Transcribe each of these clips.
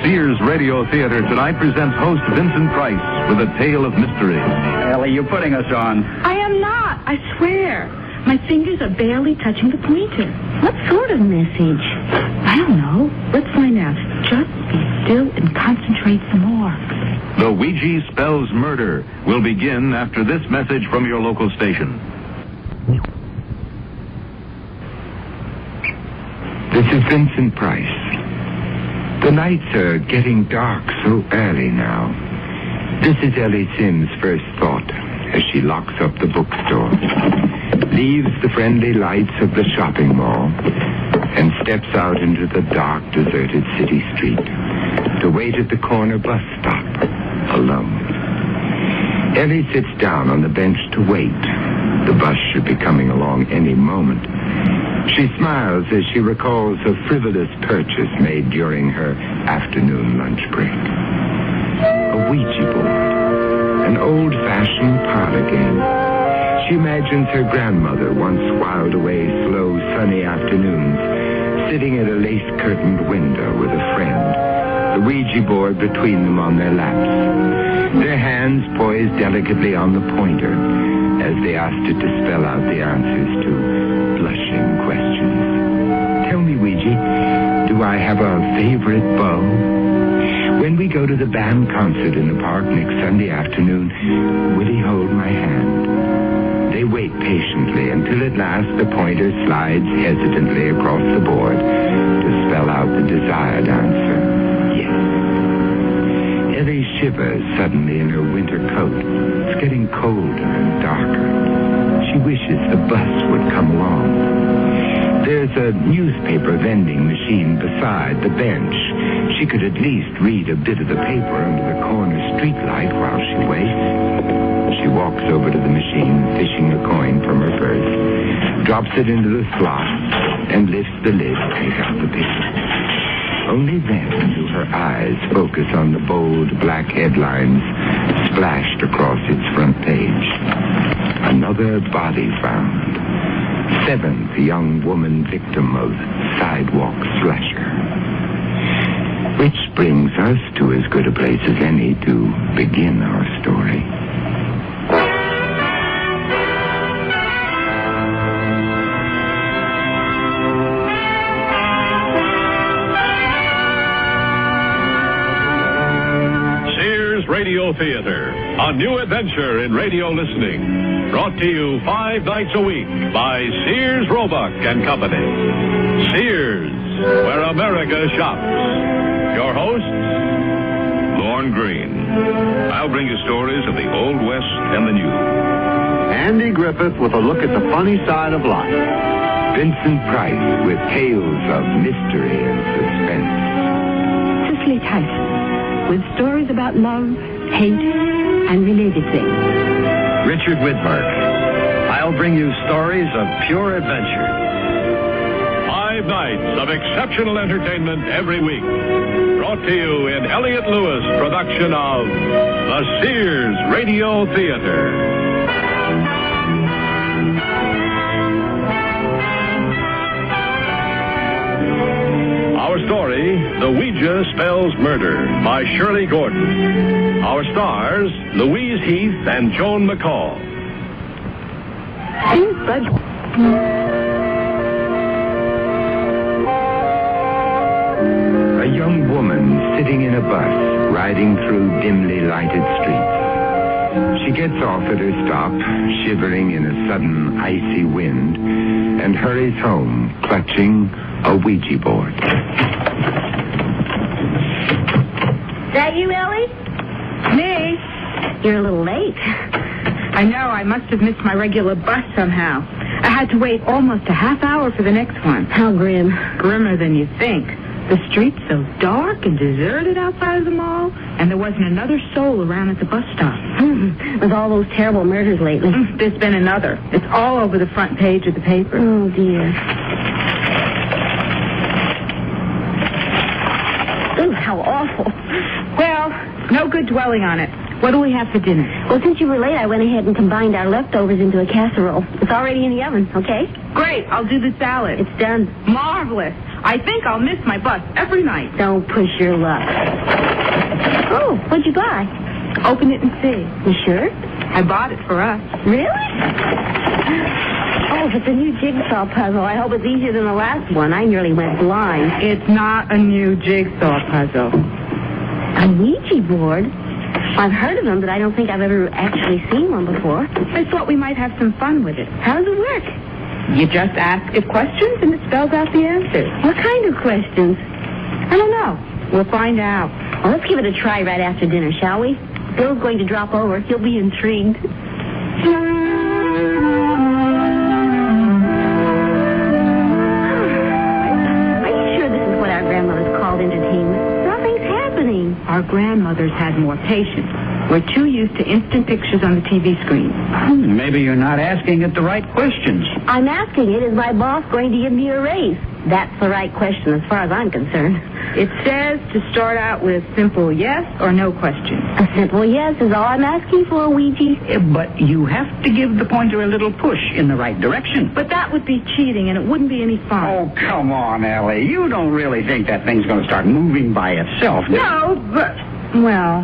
Sears Radio Theater tonight presents host Vincent Price with a tale of mystery. Ellie, you're putting us on. I am not, I swear. My fingers are barely touching the pointer. What sort of message? I don't know. Let's find out. Just be still and concentrate some more. The Ouija Spells Murder will begin after this message from your local station. This is Vincent Price. The nights are getting dark so early now. This is Ellie Sims' first thought as she locks up the bookstore, leaves the friendly lights of the shopping mall, and steps out into the dark, deserted city street to wait at the corner bus stop, alone. Ellie sits down on the bench to wait. The bus should be coming along any moment. She smiles as she recalls a frivolous purchase made during her afternoon lunch break. A Ouija board, an old-fashioned parlor game. She imagines her grandmother once whiled away slow, sunny afternoons, sitting at a lace-curtained window with a friend, the Ouija board between them on their laps, their hands poised delicately on the pointer as they asked it to spell out the answers to blushing questions. Tell me, Ouija, do I have a favorite beau? When we go to the band concert in the park next Sunday afternoon, will he hold my hand? They wait patiently until at last the pointer slides hesitantly across the board to spell out the desired answer. Yes. Ellie shivers suddenly in her winter coat. It's getting colder and darker. She wishes the bus would come along. There's a newspaper vending machine beside the bench. She could at least read a bit of the paper under the corner streetlight while she waits. She walks over to the machine, fishing a coin from her purse, drops it into the slot, and lifts the lid to take out the paper. Only then do her eyes focus on the bold black headlines splashed across its front page. Another body found. 7th young woman victim of sidewalk slasher. Which brings us to as good a place as any to begin our story. Radio Theater, a new adventure in radio listening. Brought to you 5 nights a week by Sears, Roebuck and Company. Sears, where America shops. Your hosts, Lorne Green. I'll bring you stories of the Old West and the New. Andy Griffith with a look at the funny side of life. Vincent Price with tales of mystery and suspense. Cicely Tyson, with stories about love, hate, and related things. Richard Widmark. I'll bring you stories of pure adventure. 5 nights of exceptional entertainment every week. Brought to you in Elliott Lewis production of the Sears Radio Theater. Our story, The Ouija Spells Murder, by Shirley Gordon. Our stars, Louise Heath and Joan McCall. A young woman sitting in a bus, riding through dimly lighted streets. She gets off at her stop, shivering in a sudden icy wind, and hurries home, clutching a Ouija board. That you, Ellie? Me? You're a little late. I know. I must have missed my regular bus somehow. I had to wait almost a half hour for the next one. How grim. Grimmer than you think. The street's so dark and deserted outside of the mall, and there wasn't another soul around at the bus stop. With all those terrible murders lately. There's been another. It's all over the front page of the paper. Oh, dear. Ooh, how awful. Well, no good dwelling on it. What do we have for dinner? Well, since you were late, I went ahead and combined our leftovers into a casserole. It's already in the oven, okay? Great. I'll do the salad. It's done. Marvelous. I think I'll miss my bus every night. Don't push your luck. Oh, what'd you buy? Open it and see. You sure? I bought it for us. Really? Oh, it's a new jigsaw puzzle. I hope it's easier than the last one. I nearly went blind. It's not a new jigsaw puzzle. A Ouija board? I've heard of them, but I don't think I've ever actually seen one before. I thought we might have some fun with it. How does it work? You just ask it questions and it spells out the answers. What kind of questions? I don't know. We'll find out. Well, let's give it a try right after dinner, shall we? Bill's going to drop over. He'll be intrigued. Are you sure this is what our grandmothers called entertainment? Nothing's happening. Our grandmothers had more patience. We're too used to instant pictures on the TV screen. Maybe you're not asking it the right questions. I'm asking it, is my boss going to give me a raise? That's the right question as far as I'm concerned. It says to start out with simple yes or no questions. A simple yes is all I'm asking for, Ouija. But you have to give the pointer a little push in the right direction. But that would be cheating, and it wouldn't be any fun. Oh, come on, Ellie. You don't really think that thing's going to start moving by itself, do you? No, but... Well,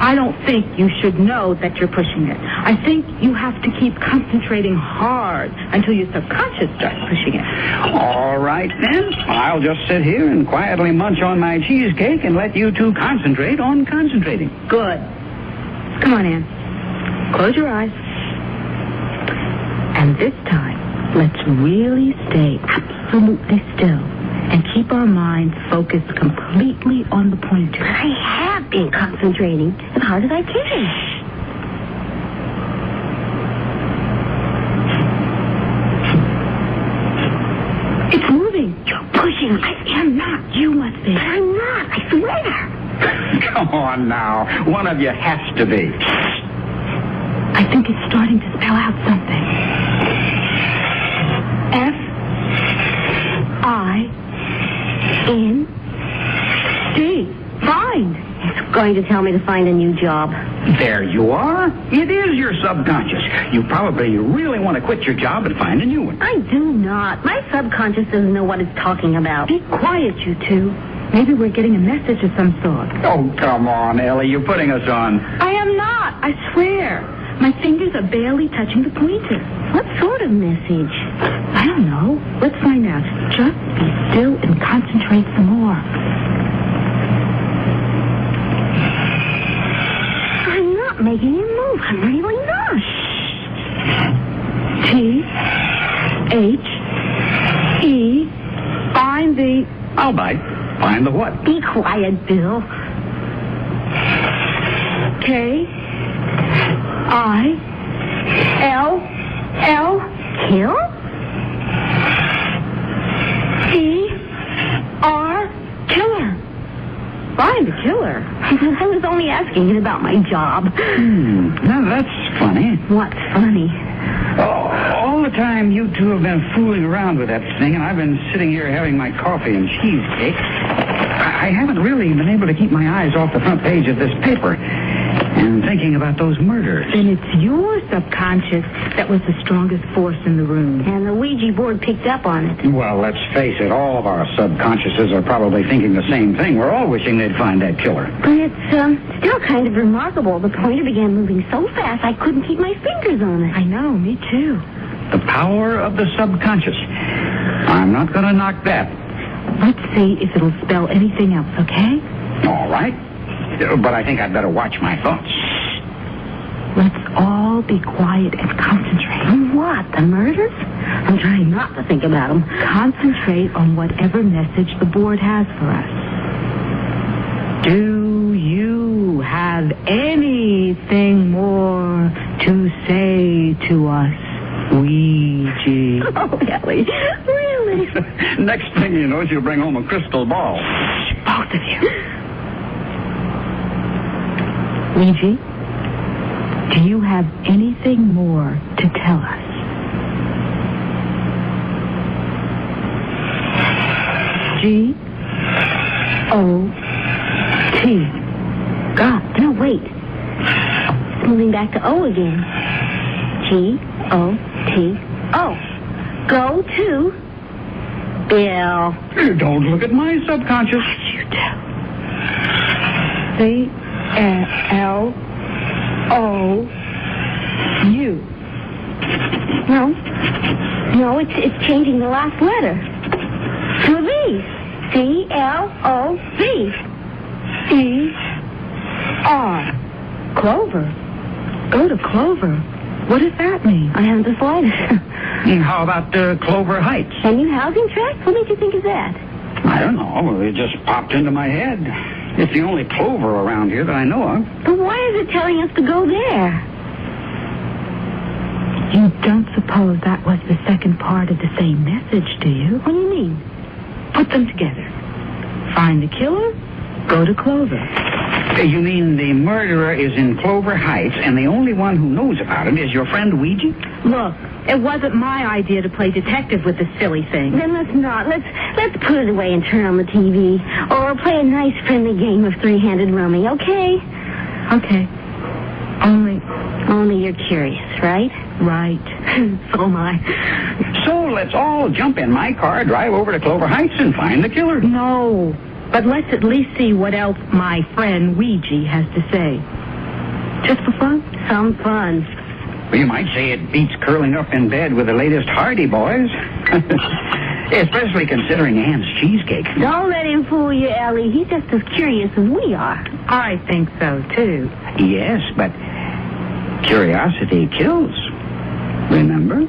I don't think you should know that you're pushing it. I think you have to keep concentrating hard until your subconscious starts pushing it. All right, then. I'll just sit here and quietly munch on my cheesecake and let you two concentrate on concentrating. Good. Come on, Ann. Close your eyes. And this time, let's really stay absolutely still and keep our minds focused completely on the pointer. I have been concentrating as hard as I can. It's moving. You're pushing. I am not. You must be. I'm not. I swear. Come on now. One of you has to be. I think it's starting to spell out something. F-I-N-D. Find. It's going to tell me to find a new job. There you are. It is your subconscious. You probably really want to quit your job and find a new one. I do not. My subconscious doesn't know what it's talking about. Be quiet, you two. Maybe we're getting a message of some sort. Oh, come on, Ellie. You're putting us on. I am not. I swear. My fingers are barely touching the pointer. What sort of message? I don't know. Let's find out. Just be still and concentrate some more. I'm not making it move. I'm really not. T-H-E. Find the... I'll bite. Find the what? Be quiet, Bill. K-I-L-L. Kill? E-R. Killer. Find the killer. I was only asking it about my job. Now, that's funny. What's funny? All the time you two have been fooling around with that thing, and I've been sitting here having my coffee and cheesecake, I haven't really been able to keep my eyes off the front page of this paper and thinking about those murders. Then it's your subconscious that was the strongest force in the room. And the Ouija board picked up on it. Well, let's face it, all of our subconsciouses are probably thinking the same thing. We're all wishing they'd find that killer. But it's still kind of remarkable. The pointer began moving so fast I couldn't keep my fingers on it. I know, me too. The power of the subconscious. I'm not going to knock that. Let's see if it'll spell anything else, okay? All right. But I think I'd better watch my thoughts. Let's all be quiet and concentrate. On what? The murders? I'm trying not to think about them. Concentrate on whatever message the board has for us. Do you have anything more to say to us, Ouija? Oh, Ellie, really? Next thing you know, she'll bring home a crystal ball. Both of you. Ouija, do you have anything more to tell us? G-O-T. God, no, wait. It's moving back to O again. G-O-T-O. Go to... Bill. Don't look at my subconscious. You do. C-L-O-U. No, it's changing the last letter. To a V. C-L-O-V. E-R. Clover. Go to Clover. What does that mean? I haven't the slightest. How about Clover Heights? A new housing tract? What made you think of that? I don't know. It just popped into my head. It's the only Clover around here that I know of. But why is it telling us to go there? You don't suppose that was the second part of the same message, do you? What do you mean? Put them together. Find the killer, go to Clover. You mean the murderer is in Clover Heights, and the only one who knows about it is your friend Ouija? Look, it wasn't my idea to play detective with this silly thing. Then let's not. Let's put it away and turn on the TV. Or play a nice friendly game of three-handed rummy, okay? Okay. Only you're curious, right? Right. So am I. So let's all jump in my car, drive over to Clover Heights, and find the killer. No. But let's at least see what else my friend Ouija has to say. Just for fun? Some fun. Well, you might say it beats curling up in bed with the latest Hardy Boys. Especially considering Ann's cheesecake. Don't let him fool you, Ellie. He's just as curious as we are. I think so, too. Yes, but curiosity kills. Remember?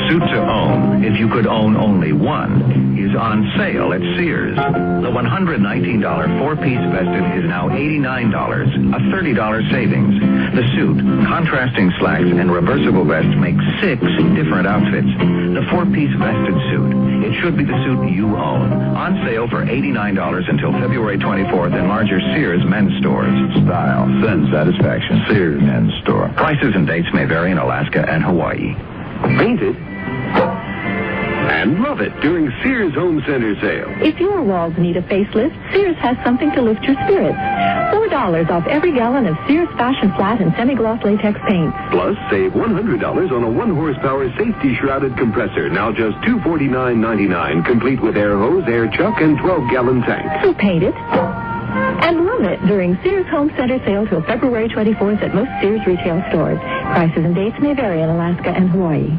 Suit to own, if you could own only one, is on sale at Sears. The $119 four-piece vested is now $89, a $30 savings. The suit, contrasting slacks, and reversible vest make 6 different outfits. The four-piece vested suit, it should be the suit you own. On sale for $89 until February 24th in larger Sears men's stores. Style, send satisfaction. Sears Men's Store. Prices and dates may vary in Alaska and Hawaii. Paint it and love it during Sears Home Center sale. If your walls need a facelift, Sears has something to lift your spirits. $4 off every gallon of Sears Fashion Flat and Semi-Gloss Latex paint. Plus, save $100 on a 1-horsepower safety-shrouded compressor, now just $249.99, complete with air hose, air chuck, and 12-gallon tank. So paint it and love it during Sears Home Center sale till February 24th at most Sears retail stores. Prices and dates may vary in Alaska and Hawaii.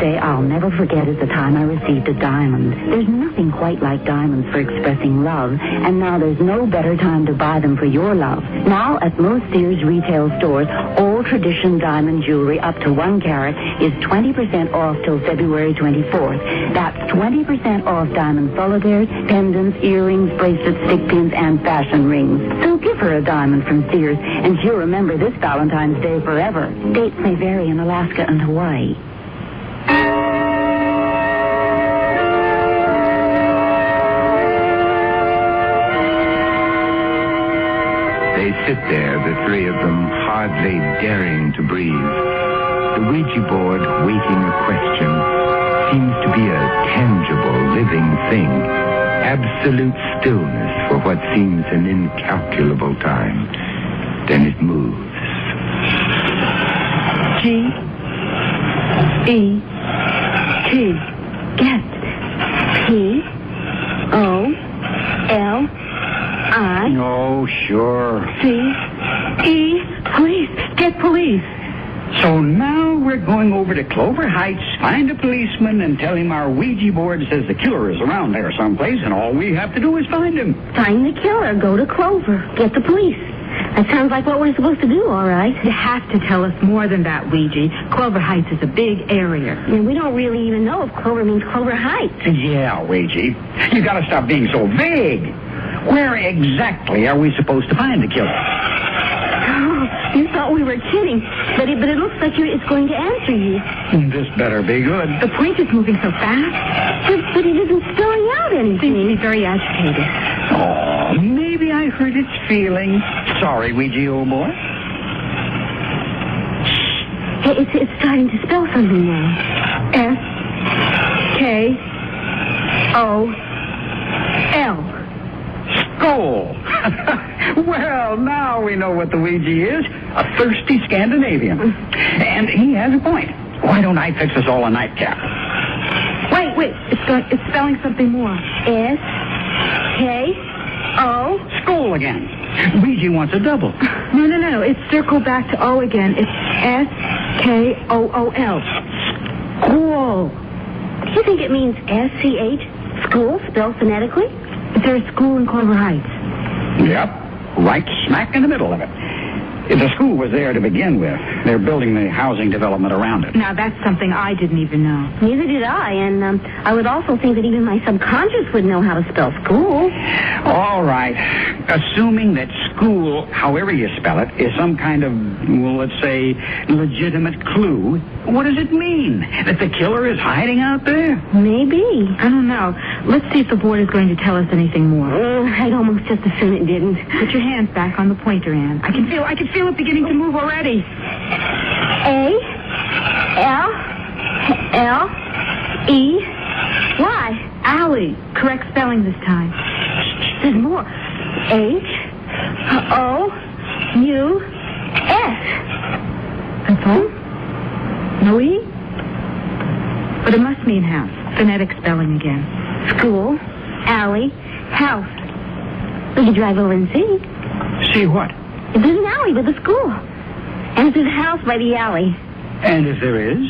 I'll never forget is the time I received a diamond. There's nothing quite like diamonds for expressing love, and now there's no better time to buy them for your love. Now at most Sears retail stores, all tradition diamond jewelry up to 1 carat is 20% off till February 24th. That's 20% off diamond solitaires, pendants, earrings, bracelets, stick pins, and fashion rings. So give her a diamond from Sears, and she'll remember this Valentine's Day forever. Dates may vary in Alaska and Hawaii. They sit there, the three of them, hardly daring to breathe. The Ouija board, waiting a question, seems to be a tangible, living thing. Absolute stillness for what seems an incalculable time. Then it moves. G-E-T. Get. P-O-L-I. Oh, sure. C-E. Police. Get police. So now we're going over to Clover Heights, find a policeman, and tell him our Ouija board says the killer is around there someplace, and all we have to do is find him. Find the killer. Go to Clover. Get the police. That sounds like what we're supposed to do, all right. You have to tell us more than that, Ouija. Clover Heights is a big area. And we don't really even know if Clover means Clover Heights. Yeah, Ouija. You gotta stop being so vague. Where exactly are we supposed to find the killer? Oh, you thought we were kidding, but it looks like it's going to answer you. This better be good. The pointer's moving so fast. But it isn't spelling out anything. Seems to be very agitated. Oh, maybe I hurt its feelings. Sorry, Ouija, old boy. Hey, it's starting to spell something now. S-K-O-L. Skull. Well, now we know what the Ouija is. A thirsty Scandinavian. And he has a point. Why don't I fix us all a nightcap? Wait. It's spelling something more. S-K-O. Skull again. Ouija wants a double. No. It's circled back to O again. It's S-K-O-O-L. School. Do you think it means S-C-H? School, spelled phonetically? Is there a school in Clover Heights? Yep. Right smack in the middle of it. The school was there to begin with. They're building the housing development around it. Now, that's something I didn't even know. Neither did I, and I would also think that even my subconscious would know how to spell school. All right. Assuming that school, however you spell it, is some kind of, well, let's say, legitimate clue, what does it mean? That the killer is hiding out there? Maybe. I don't know. Let's see if the board is going to tell us anything more. I'd almost just assume it didn't. Put your hands back on the pointer, Anne. I can feel it beginning to move already. A-L-L-E-Y. Alley. Correct spelling this time. There's more. H-O-U-S. That's all? No E? But it must mean house. Phonetic spelling again. School, alley, house. We could drive over and see. See what? There's an alley by the school. And there's a house by the alley. And if there is?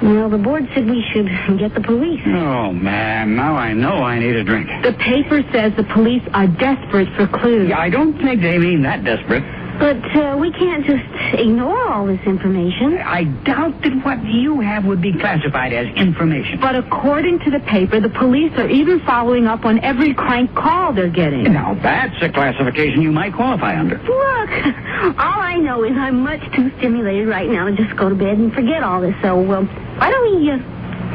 Well, the board said we should get the police. Oh, man, now I know I need a drink. The paper says the police are desperate for clues. Yeah, I don't think they mean that desperate. But we can't just ignore all this information. I doubt that what you have would be classified as information. But according to the paper, the police are even following up on every crank call they're getting. Now, that's a classification you might qualify under. Look, all I know is I'm much too stimulated right now to just go to bed and forget all this. So, why don't we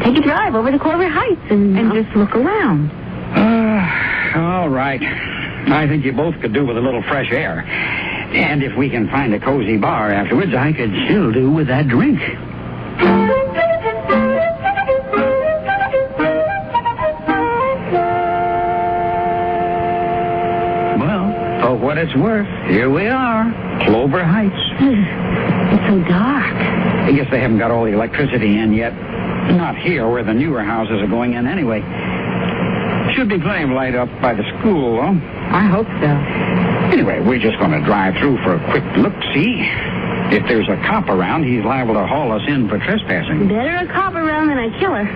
take a drive over to Clover Heights and just look around? All right. I think you both could do with a little fresh air. And if we can find a cozy bar afterwards, I could still do with that drink. Well, for what it's worth, here we are, Clover Heights. It's so dark. I guess they haven't got all the electricity in yet. Not here, where the newer houses are going in anyway. Should be plenty of light up by the school, though. I hope so. Anyway, we're just going to drive through for a quick look-see. If there's a cop around, he's liable to haul us in for trespassing. Better a cop around than a killer.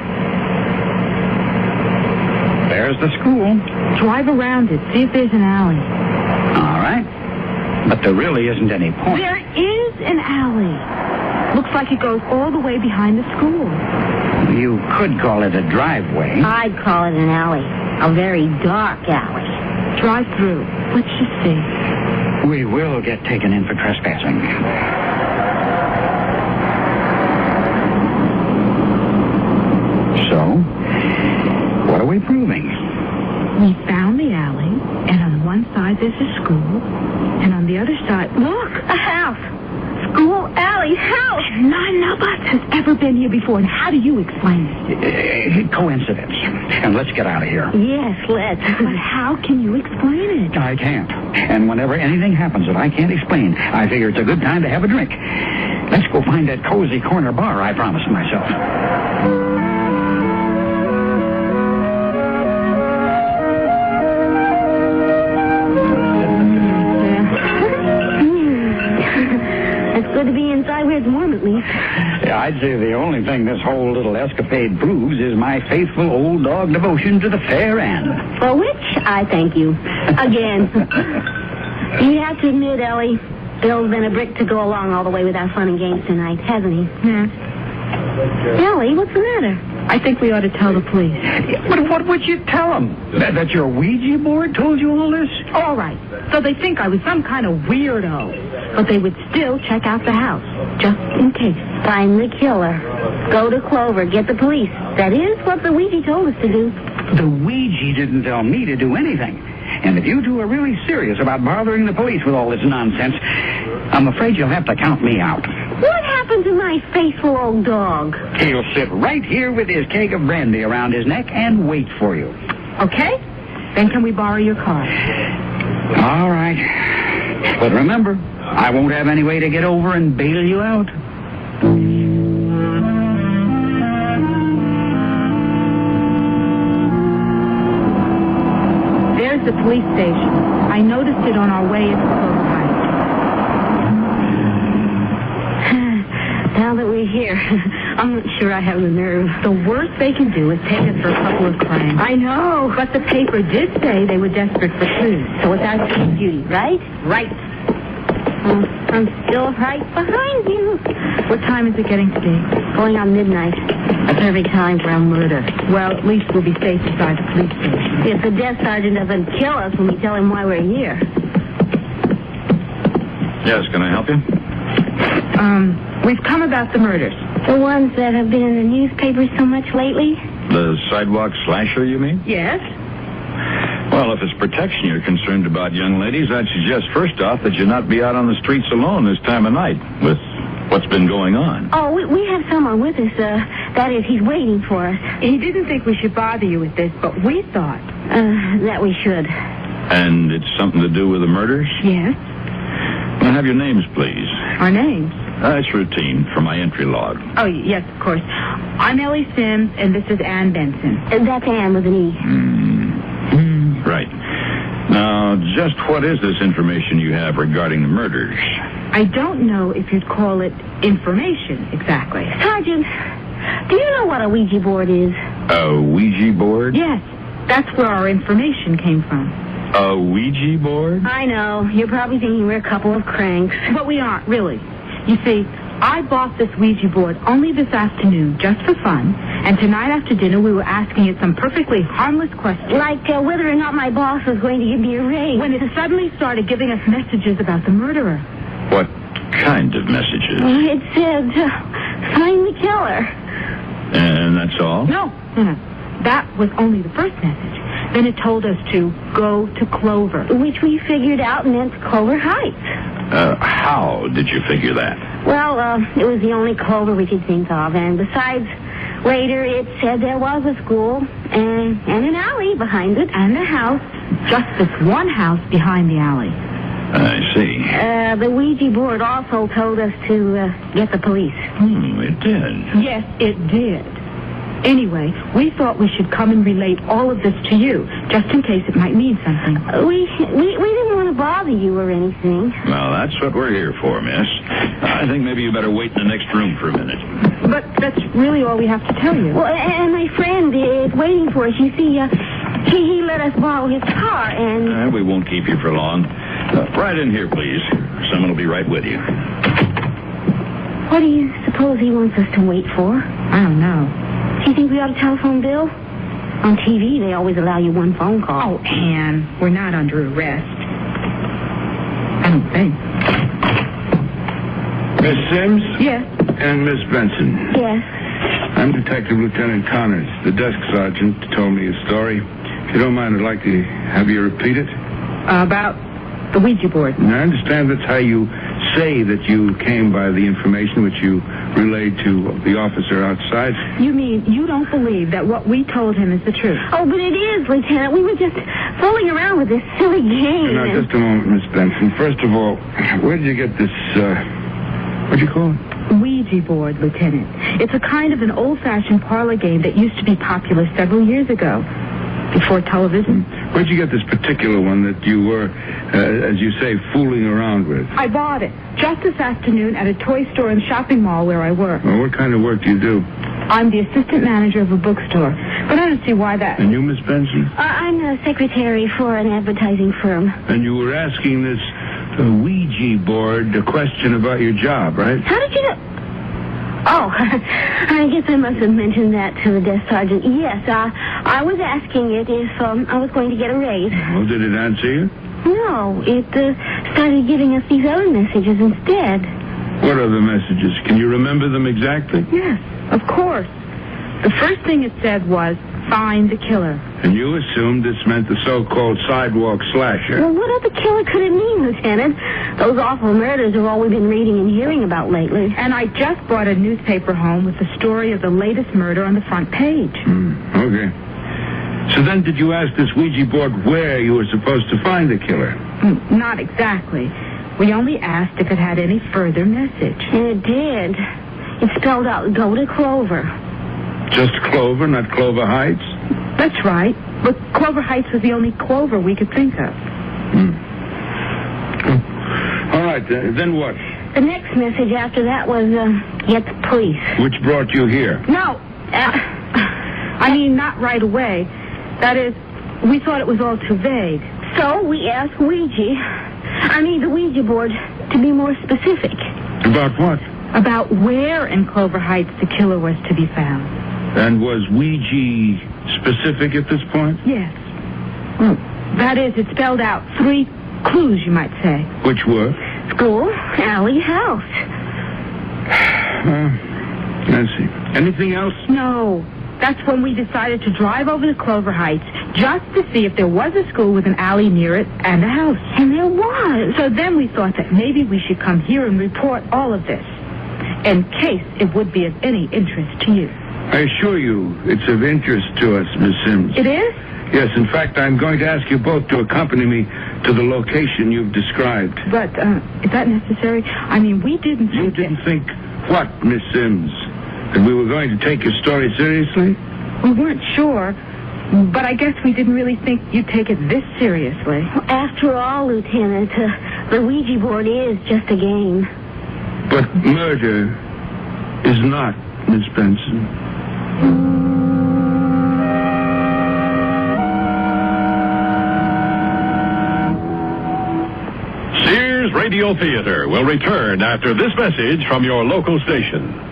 There's the school. Drive around it. See if there's an alley. All right. But there really isn't any point. There is an alley. Looks like it goes all the way behind the school. You could call it a driveway. I'd call it an alley. A very dark alley. Drive through. Let's just see. We will get taken in for trespassing. So, what are we proving? We found the alley, and on one side there's a school, and on the other side, look, A house. School, alley, house. none of us has ever been here before. And how do you explain it? Coincidence. And let's get out of here. Yes, let's. But how can you explain it? I can't. And whenever anything happens that I can't explain, I figure it's a good time to have a drink. Let's go find that cozy corner bar I promised myself. Good to be inside where it's warm, at least. Yeah, I'd say the only thing this whole little escapade proves is my faithful old dog devotion to the fair end. For which I thank you. Again. You have to admit, Ellie, Bill's been a brick to go along all the way with our fun and games tonight, hasn't he? Yeah. Ellie, what's the matter? I think we ought to tell the police. But what would you tell them? That your Ouija board told you all this? All right. So they think I was some kind of weirdo. But they would still check out the house, just in case. Find the killer. Go to Clover. Get the police. That is what the Ouija told us to do. The Ouija didn't tell me to do anything. And if you two are really serious about bothering the police with all this nonsense, I'm afraid you'll have to count me out. What happened to my faithful old dog? He'll sit right here with his keg of brandy around his neck and wait for you. Okay? Then can we borrow your car? All right. But remember, I won't have any way to get over and bail you out. There's the police station. I noticed it on our way into Clover Heights. Now that we're here, I'm not sure I have the nerve. The worst they can do is take us for a couple of crimes. I know. But the paper did say they were desperate for clues. So it's our chief duty, right? Right. I'm still right behind you. What time is it getting to be? Going on midnight. A perfect time for a murder. Well, at least we'll be safe inside the police station. If the desk sergeant doesn't kill us when we tell him why we're here. Yes, can I help you? We've come about the murders. The ones that have been in the newspapers so much lately? The sidewalk slasher, you mean? Yes? Well, if it's protection you're concerned about, young ladies, I'd suggest first off that you not be out on the streets alone this time of night with what's been going on. Oh, we have someone with us. That is, he's waiting for us. He didn't think we should bother you with this, but we thought. That we should. And it's something to do with the murders? Yes? Can I have your names, please? Our names? It's routine for my entry log. Oh, yes, of course. I'm Ellie Sims, and this is Ann Benson. That's Ann with an E. Right. Now, just what is this information you have regarding the murders? I don't know if you'd call it information exactly. Sergeant, do you know what a Ouija board is? A Ouija board? Yes, that's where our information came from. A Ouija board? I know. You're probably thinking we're a couple of cranks. But we aren't, really. You see, I bought this Ouija board only this afternoon, just for fun, and tonight after dinner we were asking it some perfectly harmless questions. Like whether or not my boss was going to give me a raise. When it suddenly started giving us messages about the murderer. What kind of messages? It said, find the killer. And that's all? No. That was only the first message. Then it told us to go to Clover. Which we figured out meant Clover Heights. How did you figure that? Well, it was the only Clover we could think of. And besides, later it said there was a school and an alley behind it. And a house. Just this one house behind the alley. I see. The Ouija board also told us to get the police. It did. Yes, it did. Anyway, we thought we should come and relate all of this to you, just in case it might mean something. We didn't want to bother you or anything. Well, that's what we're here for, miss. I think maybe you better wait in the next room for a minute. But that's really all we have to tell you. Well, and my friend is waiting for us. You see, he let us borrow his car, and... We won't keep you for long. Right in here, please. Someone will be right with you. What do you suppose he wants us to wait for? I don't know. Do you think we ought to telephone Bill? On TV, they always allow you one phone call. Oh, Ann, we're not under arrest. I don't think. Miss Sims? Yes. And Miss Benson. Yes. I'm Detective Lieutenant Connors. The desk sergeant told me a story. If you don't mind, I'd like to have you repeat it. About the Ouija board. And I understand that's how you say that you came by the information which you relayed to the officer outside. You mean you don't believe that what we told him is the truth? Oh, but it is, Lieutenant. We were just fooling around with this silly game. Now, just a moment, Miss Benson. First of all, where did you get this, what'd you call it? Ouija board, Lieutenant. It's a kind of an old-fashioned parlor game that used to be popular several years ago, before television. Where'd you get this particular one that you were, as you say, fooling around with? I bought it just this afternoon at a toy store and shopping mall where I work. Well, what kind of work do you do? I'm the assistant manager of a bookstore, but I don't see why that... And you, Miss Benson? I'm a secretary for an advertising firm. And you were asking this Ouija board a question about your job, right? How did you know? Oh, I guess I must have mentioned that to the desk sergeant. Yes, I was asking it if I was going to get a raise. Well, did it answer you? No, it started giving us these other messages instead. What other messages? Can you remember them exactly? Yes, of course. The first thing it said was, find the killer. And you assumed this meant the so-called sidewalk slasher. Well, what other killer could it mean, Lieutenant? Those awful murders are all we've been reading and hearing about lately. And I just brought a newspaper home with the story of the latest murder on the front page. Okay. So then did you ask this Ouija board where you were supposed to find the killer? Not exactly. We only asked if it had any further message. And it did. It spelled out, go to Clover. Just Clover, not Clover Heights? That's right. But Clover Heights was the only Clover we could think of. All right, then what? The next message after that was, get the police. Which brought you here? No. I mean, not right away. That is, we thought it was all too vague. So we asked the Ouija board, to be more specific. About what? About where in Clover Heights the killer was to be found. And was Ouija specific at this point? Yes. That is, it spelled out 3 clues, you might say. Which were? School, alley, house. I see. Anything else? No. That's when we decided to drive over to Clover Heights just to see if there was a school with an alley near it and a house. And there was. So then we thought that maybe we should come here and report all of this, in case it would be of any interest to you. I assure you it's of interest to us, Miss Sims. It is? Yes, in fact, I'm going to ask you both to accompany me to the location you've described. But, is that necessary? I mean, we didn't think... You didn't think what, Miss Sims? That we were going to take your story seriously? We weren't sure, but I guess we didn't really think you'd take it this seriously. After all, Lieutenant, the Ouija board is just a game. But murder is not, Miss Benson. Sears Radio Theater will return after this message from your local station.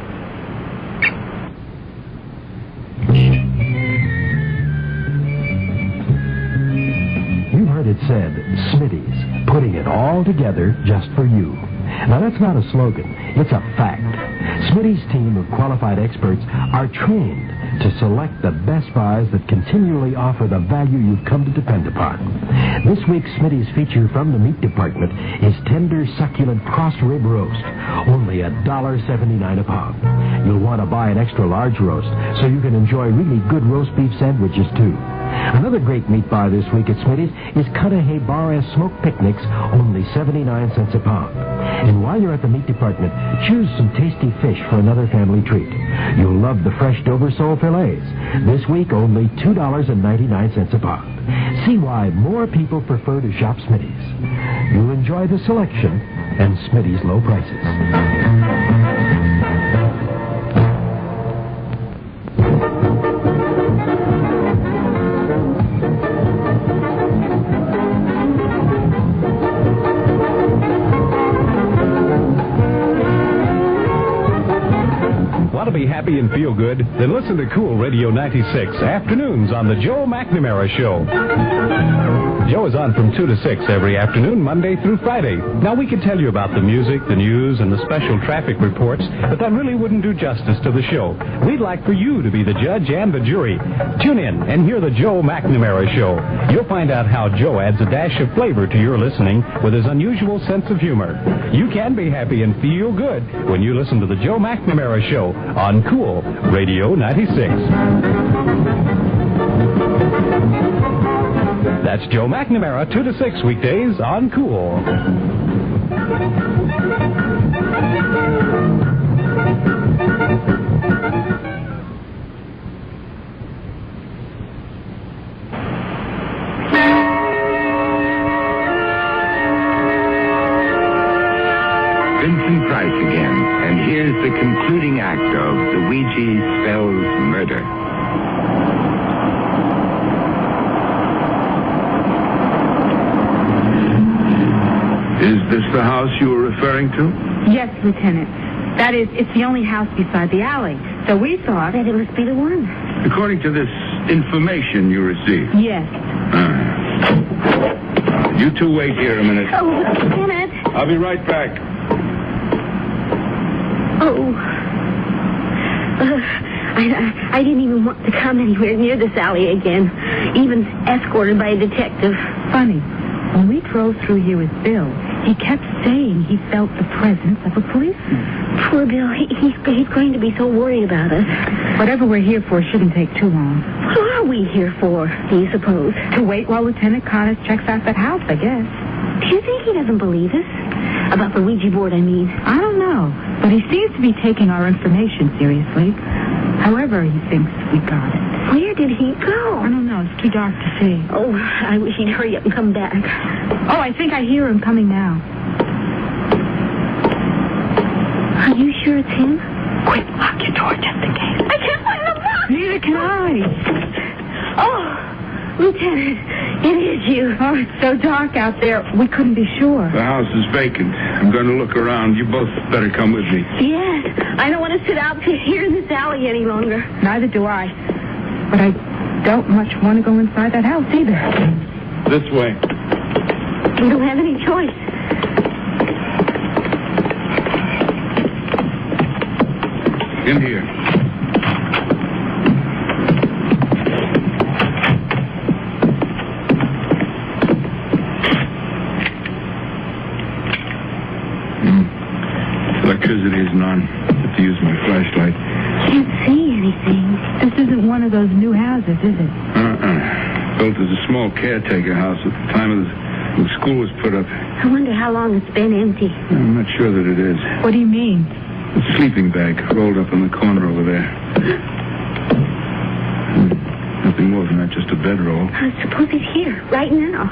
You've heard it said, Smitty's, putting it all together just for you. Now, that's not a slogan. It's a fact. Smitty's team of qualified experts are trained to select the best buys that continually offer the value you've come to depend upon. This week's Smitty's feature from the meat department is tender, succulent cross rib roast, only $1.79 a pound. You'll want to buy an extra large roast so you can enjoy really good roast beef sandwiches, too. Another great meat buy this week at Smitty's is Cudahy Bar S smoked picnics, only 79 cents a pound. And while you're at the meat department, choose some tasty fish for another family treat. You'll love the fresh Dover sole fillets. This week, only $2.99 a pound. See why more people prefer to shop Smitty's. You'll enjoy the selection and Smitty's low prices. Want to be happy and feel good? Then listen to Cool Radio 96 afternoons on the Joe McNamara Show. Joe is on from 2 to 6 every afternoon, Monday through Friday. Now, we could tell you about the music, the news, and the special traffic reports, but that really wouldn't do justice to the show. We'd like for you to be the judge and the jury. Tune in and hear the Joe McNamara Show. You'll find out how Joe adds a dash of flavor to your listening with his unusual sense of humor. You can be happy and feel good when you listen to the Joe McNamara Show on Cool Radio 96. That's Joe McNamara, 2 to 6 weekdays on Cool. Vincent Price again, and here's the concluding act of The Ouija Spells Murder. Is this the house you were referring to? Yes, Lieutenant. That is, it's the only house beside the alley. So we thought That it must be the one. According to this information you received. yes. You two wait here a minute. Oh, Lieutenant. I'll be right back. Oh. I didn't even want to come anywhere near this alley again, even escorted by a detective. Funny. When we drove through here with Bill, he kept saying he felt the presence of a policeman. Poor Bill, he's going to be so worried about us. Whatever we're here for shouldn't take too long. What are we here for, do you suppose? To wait while Lieutenant Connors checks out that house, I guess. Do you think he doesn't believe us? About the Ouija board, I mean. I don't know, but he seems to be taking our information seriously. However, he thinks we got it. Where did he go? I don't know. It's too dark to see. Oh, I wish he'd hurry up and come back. Oh, I think I hear him coming now. Are you sure it's him? Quick, lock your door just in case. I can't find the box. Neither can I. Oh, Lieutenant, it is you. Oh, it's so dark out there, we couldn't be sure. The house is vacant. I'm going to look around. You both better come with me. Yes, I don't want to sit out here in this alley any longer. Neither do I. But I don't much want to go inside that house either. This way. We don't have any choice. In here. Electricity isn't on. I have to use my flashlight. Can't see anything. This isn't one of those new houses, is it? Built as a small caretaker house at the time when the school was put up. I wonder how long it's been empty. I'm not sure that it is. What do you mean? A sleeping bag rolled up in the corner over there. Nothing more than that, just a bedroll. I suppose he's here, right now.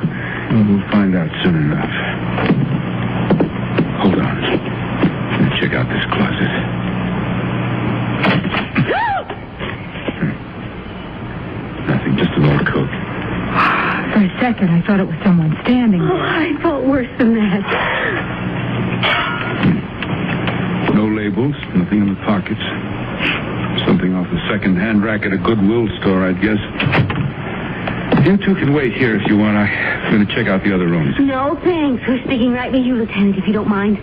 Well, we'll find out soon enough. Hold on. Let me check out this closet. Nothing, just an old coat. For a second, I thought it was someone standing Oh, there. I felt worse than that. No labels, nothing in the pockets. Something off the second-hand rack at a Goodwill store, I'd guess. You two can wait here if you want. I'm going to check out the other rooms. No, thanks. We're speaking right to you, Lieutenant, if you don't mind.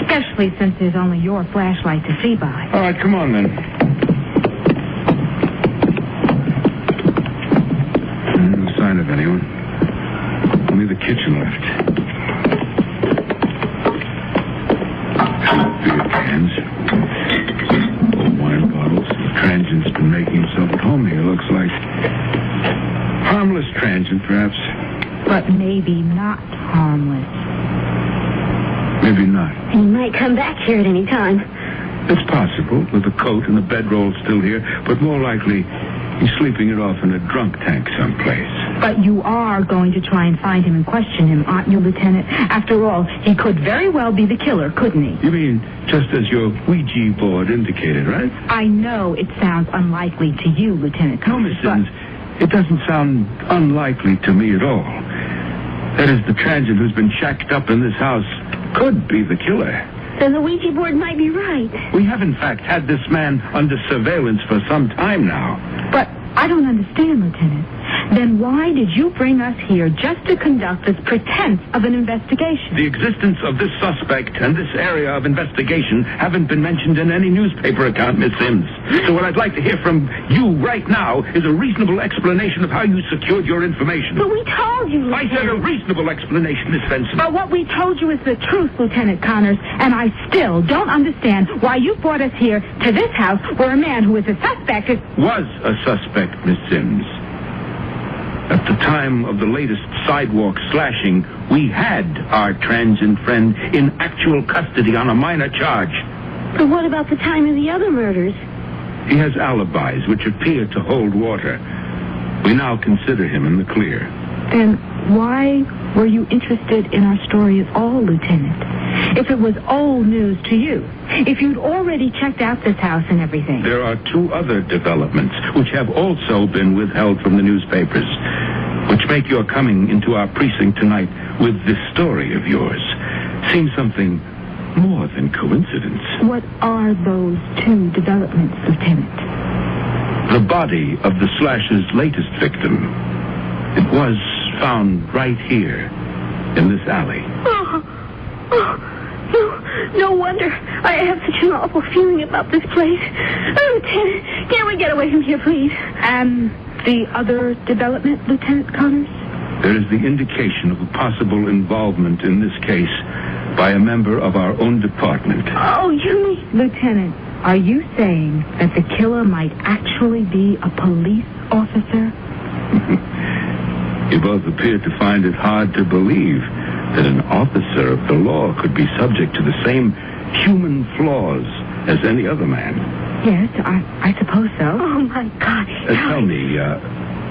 Especially since there's only your flashlight to see by. All right, come on then. No sign of anyone. Only the kitchen left. Beer cans. Old wine bottles. The transient's been making himself at home here, looks like. Harmless transient, perhaps. But maybe not harmless. Maybe not. He might come back here at any time. It's possible, with the coat and the bedroll still here, but more likely he's sleeping it off in a drunk tank someplace. But you are going to try and find him and question him, aren't you, Lieutenant? After all, he could very well be the killer, couldn't he? You mean just as your Ouija board indicated, right? I know it sounds unlikely to you, Lieutenant No, Connors, Miss Sims, it doesn't sound unlikely to me at all. That is, the transient who's been shacked up in this house could be the killer. Then the Ouija board might be right. We have, in fact, had this man under surveillance for some time now. But I don't understand, Lieutenant. Then why did you bring us here just to conduct this pretense of an investigation? The existence of this suspect and this area of investigation haven't been mentioned in any newspaper account, Miss Sims. So what I'd like to hear from you right now is a reasonable explanation of how you secured your information. But we told you, I said a Lieutenant. reasonable explanation, Miss Vincent. But what we told you is the truth, Lieutenant Connors, and I still don't understand why you brought us here to this house where a man who is a suspect is... Was a suspect, Miss Sims. At the time of the latest sidewalk slashing, we had our transient friend in actual custody on a minor charge. But what about the time of the other murders? He has alibis which appear to hold water. We now consider him in the clear. Then why were you interested in our story at all, Lieutenant? If it was old news to you, if you'd already checked out this house and everything. There are two other developments which have also been withheld from the newspapers, which make your coming into our precinct tonight with this story of yours seem something more than coincidence. What are those two developments, Lieutenant? The body of the slasher's latest victim. It was found right here, in this alley. No wonder. I have such an awful feeling about this place. Lieutenant, can't we get away from here, please? And the other development, Lieutenant Connors? There is the indication of a possible involvement in this case by a member of our own department. Oh, you mean... Lieutenant, are you saying that the killer might actually be a police officer? You both appear to find it hard to believe that an officer of the law could be subject to the same human flaws as any other man. Yes, I suppose so. Oh, my God. Tell me,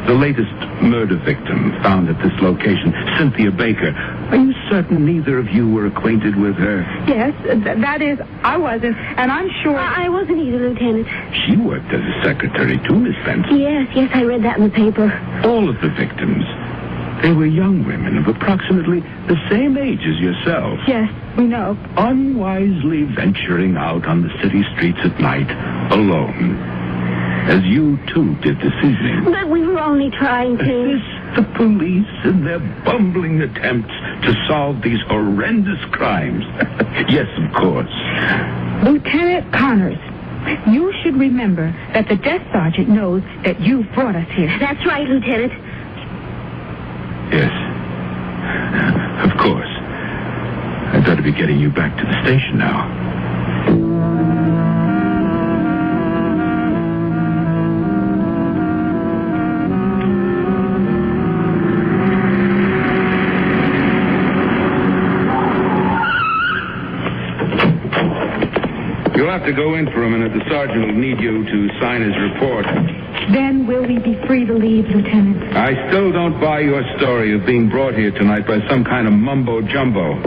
the latest murder victim found at this location, Cynthia Baker, are you certain neither of you were acquainted with her? Yes, that is, I wasn't, and I'm sure... I wasn't either, Lieutenant. She worked as a secretary too, Miss Vincent. Yes, I read that in the paper. All of the victims, they were young women of approximately the same age as yourself. Yes, we know. Unwisely venturing out on the city streets at night, alone. As you, too, did this evening. But we were only trying to... Assist the police in their bumbling attempts to solve these horrendous crimes. Yes, of course. Lieutenant Connors, you should remember that the desk sergeant knows that you brought us here. That's right, Lieutenant. Yes. Of course. I'd better be getting you back to the station now. You'll have to go in for a minute. The sergeant will need you to sign his report. Then will we be free to leave, Lieutenant? I still don't buy your story of being brought here tonight by some kind of mumbo-jumbo.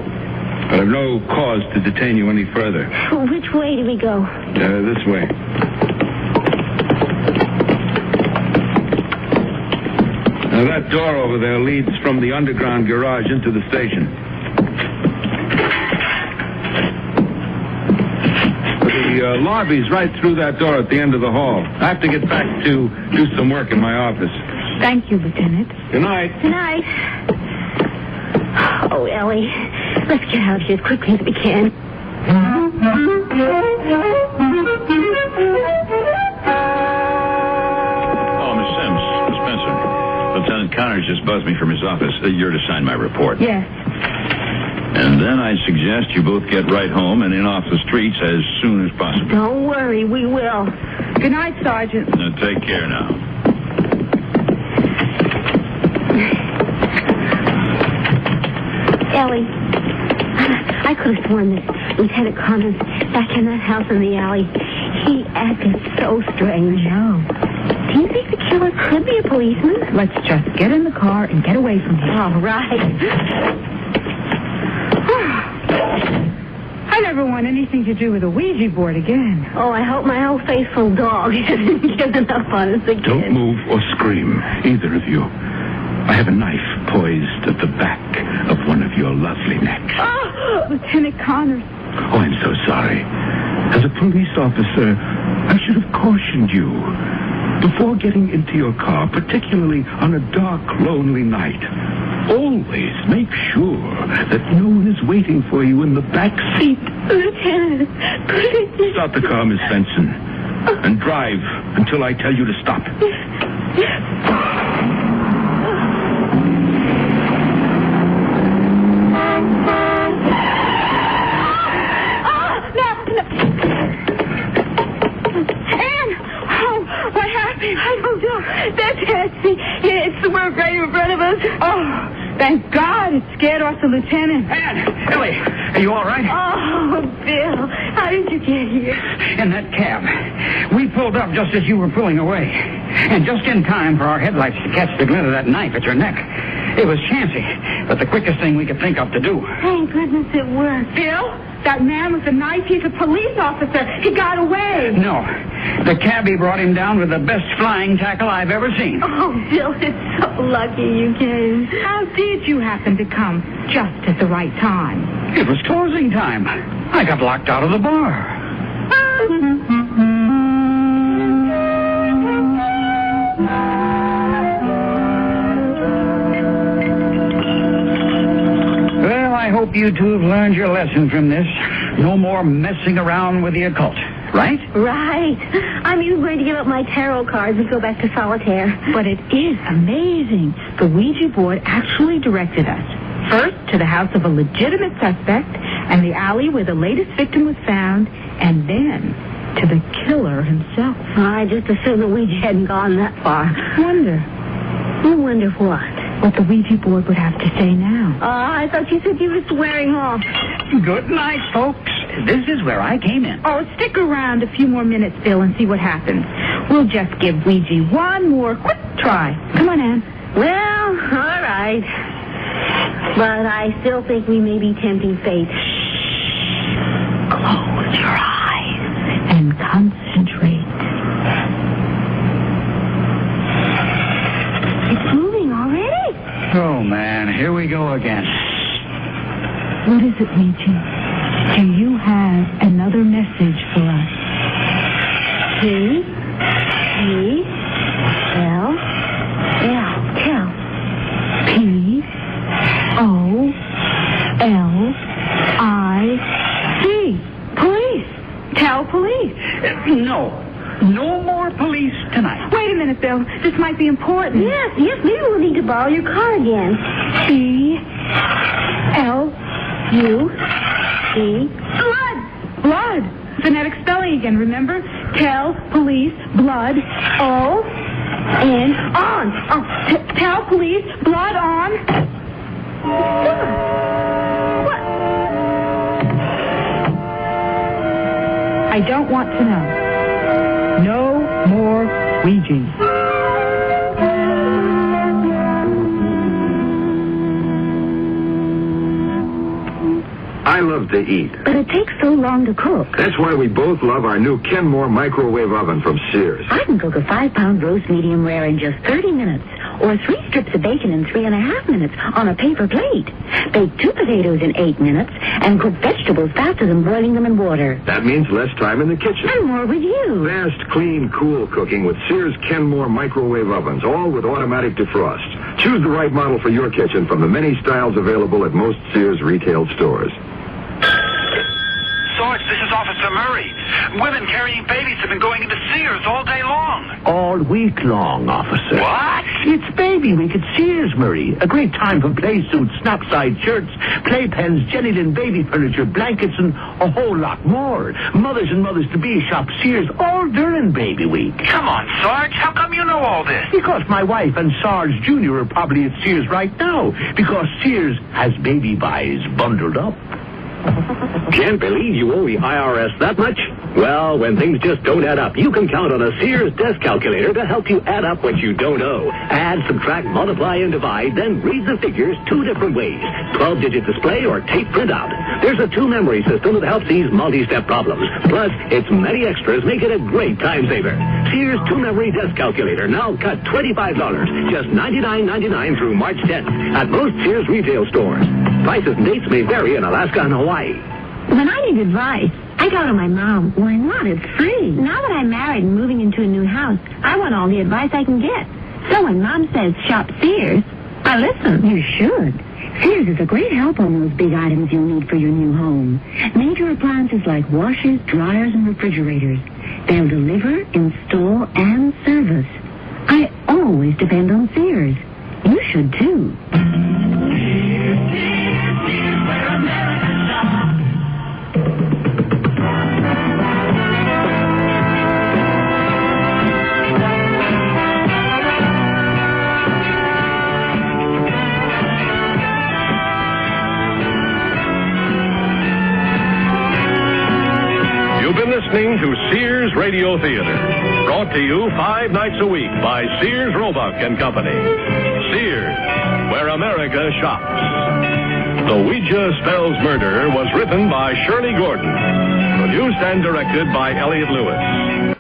But I've no cause to detain you any further. Which way do we go? This way. Now, that door over there leads from the underground garage into the station. The lobby's right through that door at the end of the hall. I have to get back to do some work in my office. Thank you, Lieutenant. Good night. Good night. Oh, Ellie, let's get out of here as quickly as we can. Oh, Miss Sims, Miss Spencer. Lieutenant Connors just buzzed me from his office. You're to sign my report. Yes. And then I suggest you both get right home and in off the streets as soon as possible. Don't worry, we will. Good night, Sergeant. Now, take care now. Ellie, I could have sworn that Lieutenant Connors back in that house in the alley, he acted so strange. No. Do you think the killer could be a policeman? Let's just get in the car and get away from here. All right. I never want anything to do with a Ouija board again. Oh, I hope my old faithful dog hasn't given up on us again. Don't move or scream, either of you. I have a knife poised at the back of one of your lovely necks. Oh, Lieutenant Connors. Oh, I'm so sorry. As a police officer, I should have cautioned you. Before getting into your car, particularly on a dark, lonely night, always make sure that no one is waiting for you in the back seat. Lieutenant, please. Stop the car, Miss Benson, and drive until I tell you to stop. I don't know. That's Patsy. It's the work right in front of us. Oh, thank God it scared off the lieutenant. Ann, Ellie, are you all right? Oh, Bill, how did you get here? In that cab. We pulled up just as you were pulling away. And just in time for our headlights to catch the glint of that knife at your neck. It was chancy, but the quickest thing we could think of to do. Thank goodness it worked. Bill? That man with the knife, he's a police officer. He got away. No. The cabbie brought him down with the best flying tackle I've ever seen. Oh, Bill, it's so lucky you came. How did you happen to come just at the right time? It was closing time. I got locked out of the bar. Well, I hope you two have learned your lesson from this. No more messing around with the occult, right? Right. I'm even going to give up my tarot cards and go back to solitaire. But it is amazing. The Ouija board actually directed us. First, to the house of a legitimate suspect and the alley where the latest victim was found, and then to the killer himself. I just assumed the Ouija hadn't gone that far. I wonder what? What the Ouija board would have to say now. I thought you said you were swearing off. Good night, folks. This is where I came in. Oh, stick around a few more minutes, Bill, and see what happens. We'll just give Ouija one more quick try. Come on, Ann. Well, all right. But I still think we may be tempting fate. Close your eyes and concentrate. It's moving already. Oh, man, here we go again. What is it, Ouija? Do you have another message for us? P, E, L, tell. P, O, L, I, C. Police. Tell police. No more police tonight. Wait a minute, Bill. This might be important. Yes, maybe we'll need to borrow your car again. C, L, U, E. Blood. Phonetic spelling again, remember? Tell, police, blood, O, N, on. Oh, tell police, blood on. What? I don't want to know. No more Ouija. I love to eat. But it takes so long to cook. That's why we both love our new Kenmore microwave oven from Sears. I can cook a 5-pound roast medium rare in just 30 minutes, or 3 strips of bacon in 3.5 minutes on a paper plate. Bake 2 potatoes in 8 minutes, and cook vegetables faster than boiling them in water. That means less time in the kitchen. And more with you. Fast, clean, cool cooking with Sears Kenmore microwave ovens, all with automatic defrost. Choose the right model for your kitchen from the many styles available at most Sears retail stores. Sarge, this is Officer Murray. Women carrying babies have been going into Sears all day long. All week long, officer. What? It's Baby Week at Sears, Murray. A great time for play suits, snap-side shirts, playpens, Jellylin baby furniture, blankets, and a whole lot more. Mothers and mothers-to-be shop Sears all during Baby Week. Come on, Sarge. How come you know all this? Because my wife and Sarge Jr. are probably at Sears right now. Because Sears has baby buys bundled up. Can't believe you owe the IRS that much? Well, when things just don't add up, you can count on a Sears desk calculator to help you add up what you don't owe. Add, subtract, multiply, and divide, then read the figures 2 different ways. 12-digit display or tape printout. There's a 2-memory system that helps these multi-step problems. Plus, its many extras make it a great time saver. Sears 2-memory desk calculator now cut $25, just $99.99 through March 10th at most Sears retail stores. Prices and dates may vary in Alaska and Hawaii. When I need advice, I go to my mom. Why not? It's free. Now that I'm married and moving into a new house, I want all the advice I can get. So when Mom says shop Sears, I listen. You should. Sears is a great help on those big items you'll need for your new home. Major appliances like washers, dryers, and refrigerators. They'll deliver, install, and service. I always depend on Sears. You should, too. Listening to Sears Radio Theater, brought to you 5 nights a week by Sears Roebuck and Company. Sears, where America shops. The Ouija Spells Murder was written by Shirley Gordon. Produced and directed by Elliot Lewis.